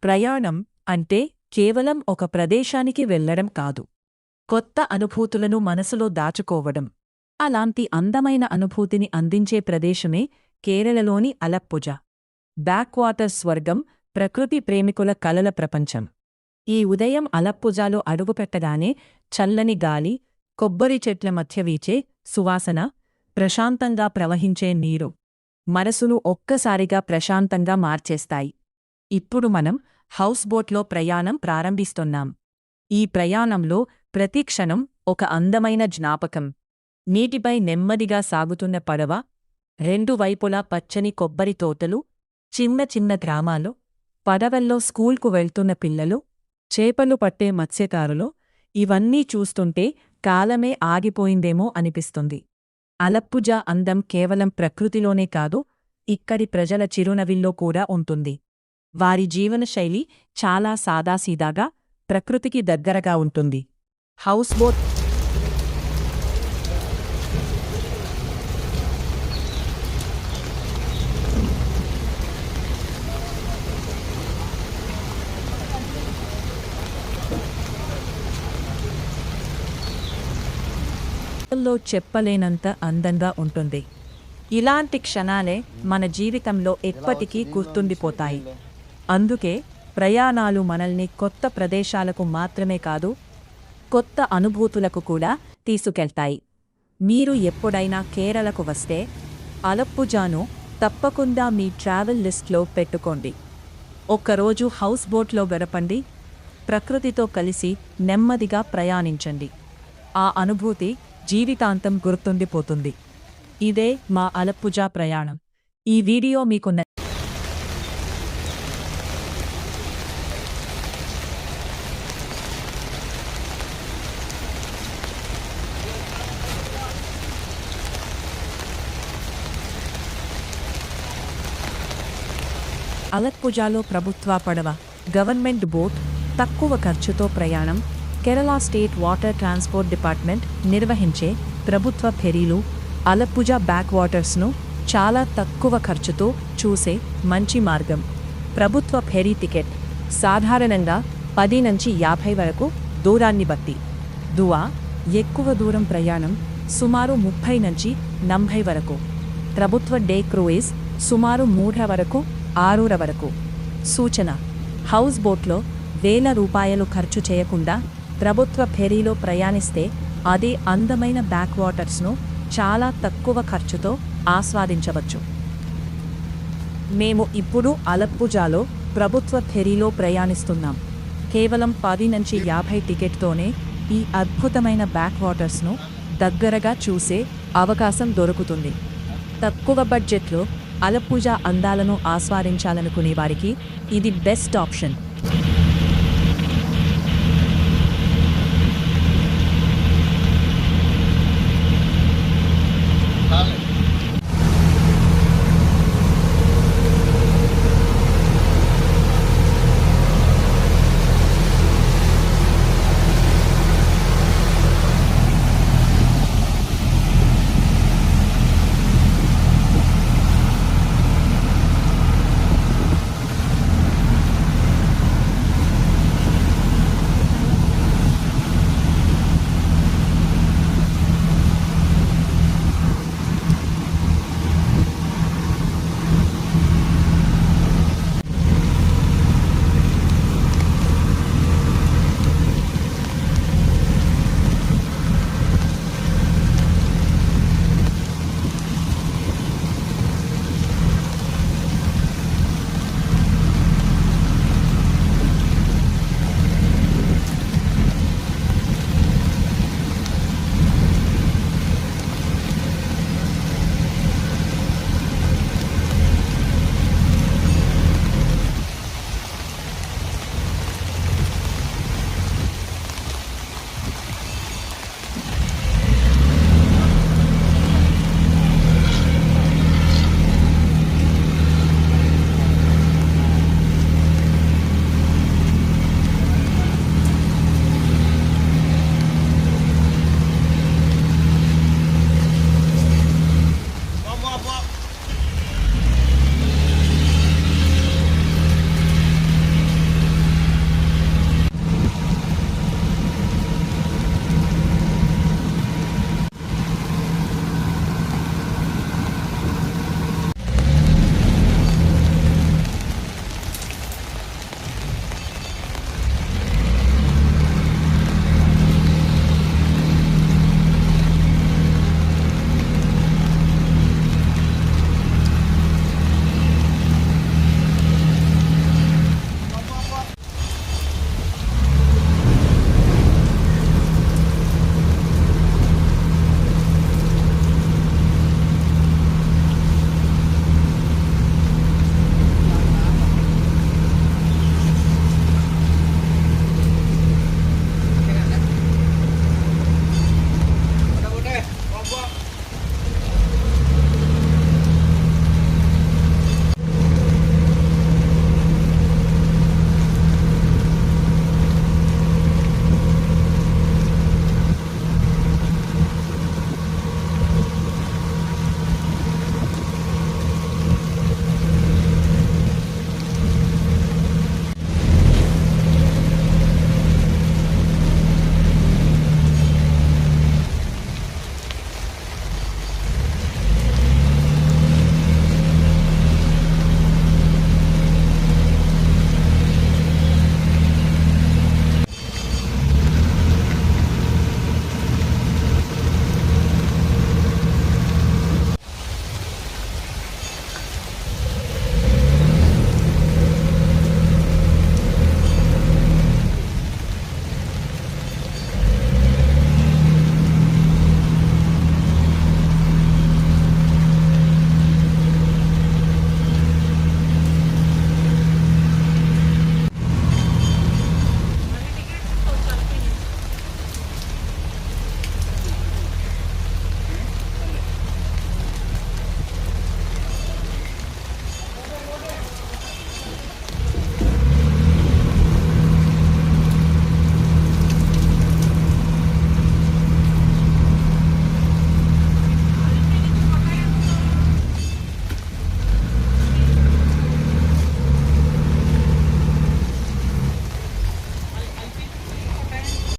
ప్రయాణం అంటే కేవలం ఒక ప్రదేశానికి వెళ్లడం కాదు, కొత్త అనుభూతులను మనసులో దాచుకోవడం. అలాంటి అందమైన అనుభూతిని అందించే ప్రదేశమే కేరళలోని అలప్పుజ. బ్యాక్వాటర్ స్వర్గం, ప్రకృతి ప్రేమికుల కలల ప్రపంచం. ఈ ఉదయం అలప్పుజాలో అడుగుపెట్టగానే చల్లని గాలి, కొబ్బరి చెట్ల మధ్య వీచే సువాసన, ప్రశాంతంగా ప్రవహించే నీరు మనసును ఒక్కసారిగా ప్రశాంతంగా మార్చేస్తాయి. ఇప్పుడు మనం హౌస్ బోట్లో ప్రయాణం ప్రారంభిస్తున్నాం. ఈ ప్రయాణంలో ప్రతి క్షణం ఒక అందమైన జ్ఞాపకం. నీటిపై నెమ్మదిగా సాగుతున్న పడవ, రెండు వైపులా పచ్చని కొబ్బరి తోటలు, చిన్న చిన్న గ్రామాలు, పడవల్లో స్కూల్కు వెళ్తున్న పిల్లలు, చేపలు పట్టే మత్స్యకారులు, ఇవన్నీ చూస్తుంటే కాలమే ఆగిపోయిందేమో అనిపిస్తుంది. అలప్పుజ అందం కేవలం ప్రకృతిలోనే కాదు, ఇక్కడి ప్రజల చిరునవ్వుల్లో కూడా ఉంటుంది. వారి జీవనశైలి చాలా సాదాసీదాగా, ప్రకృతికి దగ్గరగా ఉంటుంది. హౌస్ బోట్ లో చెప్పలేనంత అందంగా ఉంటుంది. ఇలాంటి క్షణాలే మన జీవితంలో ఎప్పటికీ గుర్తుండిపోతాయి. అందుకే ప్రయాణాలు మనల్ని కొత్త ప్రదేశాలకు మాత్రమే కాదు, కొత్త అనుభూతులకు కూడా తీసుకెళ్తాయి. మీరు ఎప్పుడైనా కేరళకు వస్తే అలప్పుజాను తప్పకుండా మీ ట్రావెల్ లిస్ట్లో పెట్టుకోండి. ఒక్కరోజు హౌస్ బోట్లో గడపండి, ప్రకృతితో కలిసి నెమ్మదిగా ప్రయాణించండి. ఆ అనుభూతి జీవితాంతం గుర్తుండిపోతుంది. ఇదే మా అలప్పుజ ప్రయాణం. ఈ వీడియో మీకు అలప్పుజాలో ప్రభుత్వ పడవ, గవర్నమెంట్ బోట్, తక్కువ ఖర్చుతో ప్రయాణం, Kerala state water transport department నిర్వహించే ప్రభుత్వ ఫెరీలు అలప్పుజ బ్యాక్ వాటర్స్ను చాలా తక్కువ ఖర్చుతో చూసే మంచి మార్గం. ప్రభుత్వ ఫెరీ టికెట్ సాధారణంగా 10 నుంచి 50 వరకు దూరాన్ని బట్టి. దువా ఎక్కువ దూరం ప్రయాణం సుమారు 30 నుంచి 40 వరకు. ప్రభుత్వ డే క్రూయిజ్ సుమారు 3 వరకు 6 వరకు. సూచన: హౌస్ బోట్లో ₹1000 ఖర్చు చేయకుండా ప్రభుత్వ ఫెరీలో ప్రయాణిస్తే అదే అందమైన బ్యాక్ వాటర్స్ను చాలా తక్కువ ఖర్చుతో ఆస్వాదించవచ్చు. మేము ఇప్పుడు అలప్పుజాలో ప్రభుత్వ ఫెరీలో ప్రయాణిస్తున్నాం. కేవలం 10 నుంచి 50 టికెట్తోనే ఈ అద్భుతమైన బ్యాక్ వాటర్స్ను దగ్గరగా చూసే అవకాశం దొరుకుతుంది. తక్కువ బడ్జెట్లో అలప్పుజ అందాలను ఆస్వాదించాలనుకునే వారికి ఇది బెస్ట్ ఆప్షన్.